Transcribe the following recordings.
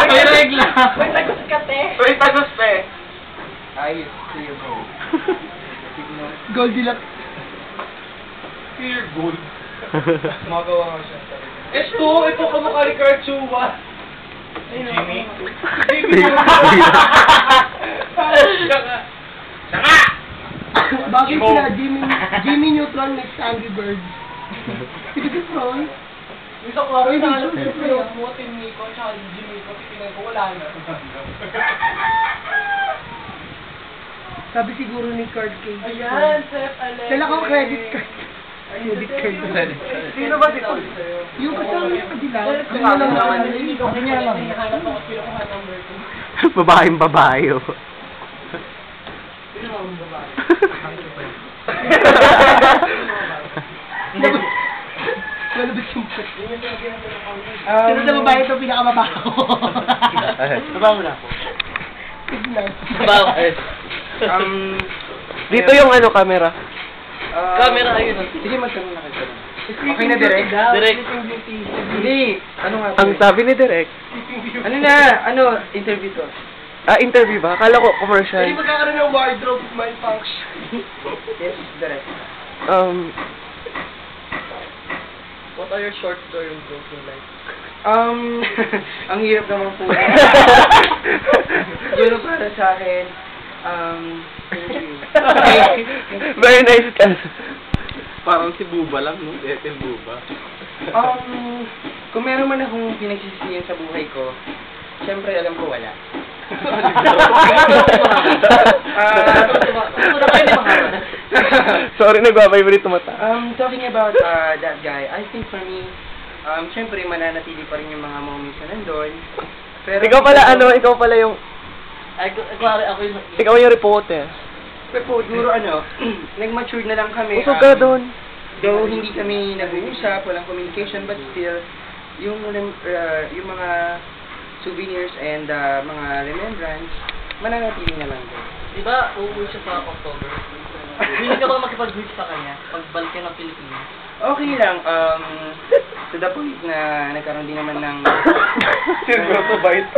May regla. May tagos ka, te. May tagos, pe. Ayos, clear gold. Goldilocks. Clear gold. Magawa nga siya. Ito kamukha ni Kurt Chua. Jimmy? Sanga! Bakit sila Jimmy Neutron next Angry Birds? Sige, Neutron. Isang araw yung nakalap ko yung mo, Timmy ko, tsaka yung Jimmy ko, titignan ko, wala na. Sabi siguro ni Kurt K. Ayan, Seth, Alex. Sila kong credit card. Credit card. Sino ba si Kurt? Yung kasama niya kadila. Kanya lang naman. Kanya lang. Hanap ako, kinukuha number 2. Babaeng babae, oh. Sino naman babae? Lalabas yung pet. Sino sa babae ito pinakamabaho? Baba mo na ako. Bakit? Dito yung ano, camera. Camera, ayun. Sige, magtanong na kayo. Okay na, direct? Direct. Hindi. Ano nga? Ang sabi ni Direk. Ano na? Ano? Interview to. Interview ba? Akala ko commercial. Hindi magkakaroon ng wardrobe malfunction. Yes, direct. What are your short story goals in life? Ang hirap naman po. Siguro para sa akin, Very nice ka. Parang si Buba lang, no? Ethel Buba. Kung meron man akong pinagsisisihan sa buhay ko, syempre alam ko wala. Sorry, nagbabibrate mata. Talking about that guy, I think for me, syempre mananatili pa rin yung mga moments na nandun. Pero Ikaw pala yung... Ikaw yung reporter. Pero siguro nag-mature na lang kami. Usog ka doon. Though hindi kami nag-uusap, walang communication, but still, yung mga souvenirs and mga remembrance, mananatili na lang doon. Diba, uuwi siya sa October? Hindi ka ba makipag-greet sa kanya pagbalik ka ng Pilipinas? Okay lang, to the point na nagkaroon din naman ng...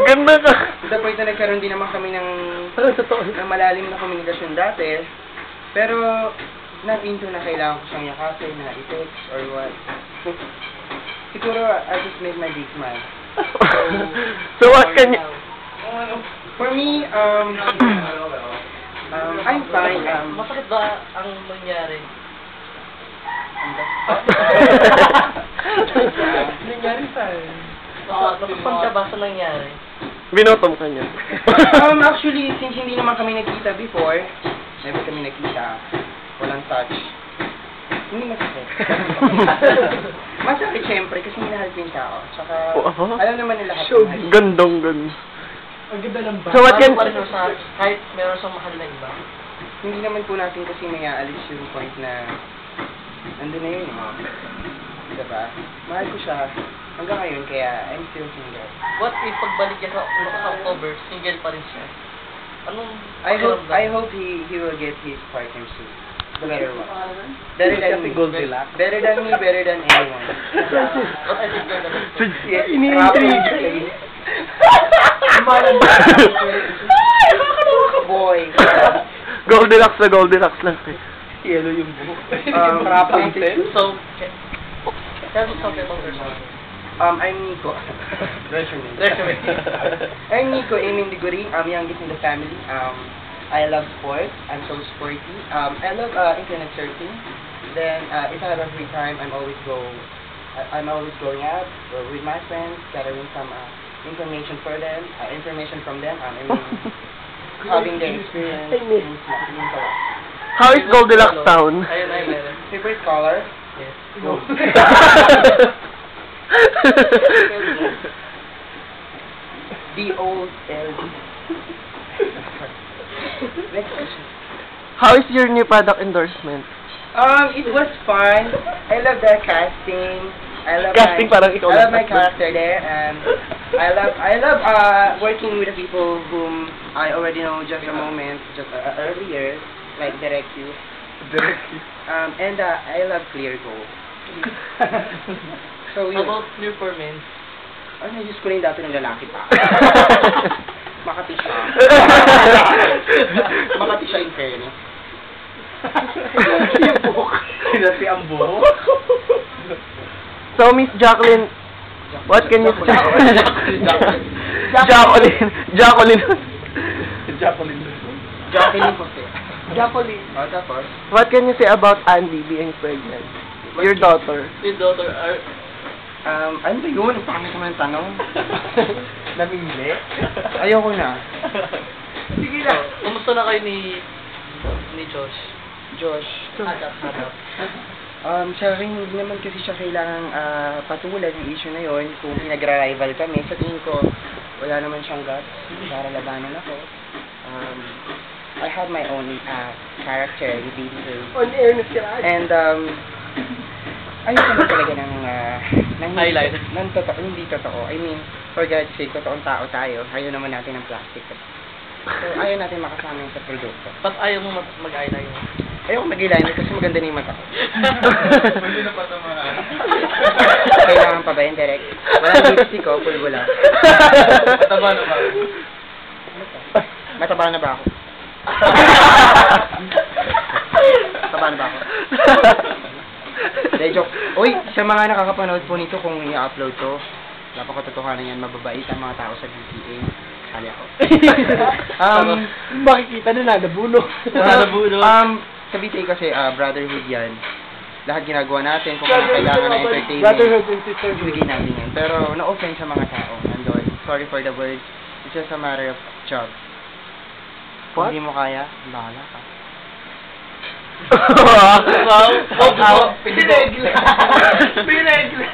Ganda ka. To the point na nagkaroon din naman kami ng malalim na komunikasyon dati. Pero, not into na kailangan ko siyang yakapin na i-text or what. Siguro, I just made my big smile. So what can you... For me, I'm fine. Masakit ba ang nangyari? Nangyari sa'yo. Napapang ka ba sa nangyari? Binotom ka niya. Actually, since hindi naman kami nagkita before, never kami nagkita, walang touch, hindi masakit. Masakit syempre kasi minahal ko yung tao. Tsaka, alam naman nila lahat. Gandong ganda. Ang ganda ng ba? So what can... Kahit meron siyang mahal na iba? Hindi naman po natin kasi may aalis yung point na nandun na yun diba? Mahal ko siya hanggang ngayon kaya I'm still single. What if pagbalik niya sa October, single pa rin siya? Anong... I hope he will get his partner soon. The better one. Better than me. Better than me, better than anyone. What I think you're the best. Ini-intrigue. Boy. Goldilocks na Goldilocks lang. Yellow yung buhok. So, tell me something about yourself. I'm Nico. I'm Nico Emindiguri. I'm youngest in the family. I love sports. I'm so sporty. I love internet surfing. Then, if I have a free time, I'm always going out with my friends, gathering some information for them, information from them. I mean, having their experience. How is Goldilocks Town? Favorite color? Yes. Gold. D-O-L-D. Next question. How is your new product endorsement? It was fun. I love the casting. I love my character there, and I love working with the people whom I already know just a moment, earlier, like Direct You. And I love Clear Gold. So How about Clear for Men? Ano, Diyos ko na yung dati ng lalaki pa. Makati siya. Makati siya in fairness. Sinati ang buhok. So, Miss Jacqueline, what can you say? Jacqueline. Jacqueline. Jacqueline Jose. Jacqueline. Tapos? What can you say about Andy being pregnant? Your daughter. Your daughter are... Ano ba yun? Ang pangit naman ang tanong. Namili? Ayoko na. Sige na. Kumusta na kayo ni Josh? Josh. Hadap. Sa akin, hindi naman kasi siya kailangang patulan yung issue na yon. Kung nagra-rival kami, sa tingin ko, wala naman siyang guts para labanan ako. I have my own character with Baby Girl. On air na sila. And, ayoko na talaga ng Highlight. Hindi totoo. I mean, for God's sake, totoong tao tayo. Ayaw naman natin ng plastic. So, ayaw natin makasama yun sa produkto. Ba't ayaw mo mag-eyeliner? Ayoko mag-eyeliner kasi maganda na yung mata ko. Pwede na pa tamahan. Kailangan pa ba yun, direct? Walang lipstick ko, pulbo lang. Mataba na ba? Mataba na ba ako? Mataba na ba ako? Hindi, joke. Uy, sa mga nakakapanood po nito kung i-upload to, dapat ko totohanan yan, mababait ang mga tao sa BTA. Sali ako. Makikita nila, nabuno. Sa BTA kasi, brotherhood yan. Lahat ginagawa natin, kung ano kailangan ng entertainment, Brotherhood and sisterhood. ibigay natin yan. Pero, na-offend sa mga tao. Nandun. Sorry for the words. It's just a matter of job. Kung What? hindi mo kaya, bahala ka. Wow! Pinegla. Pinegla.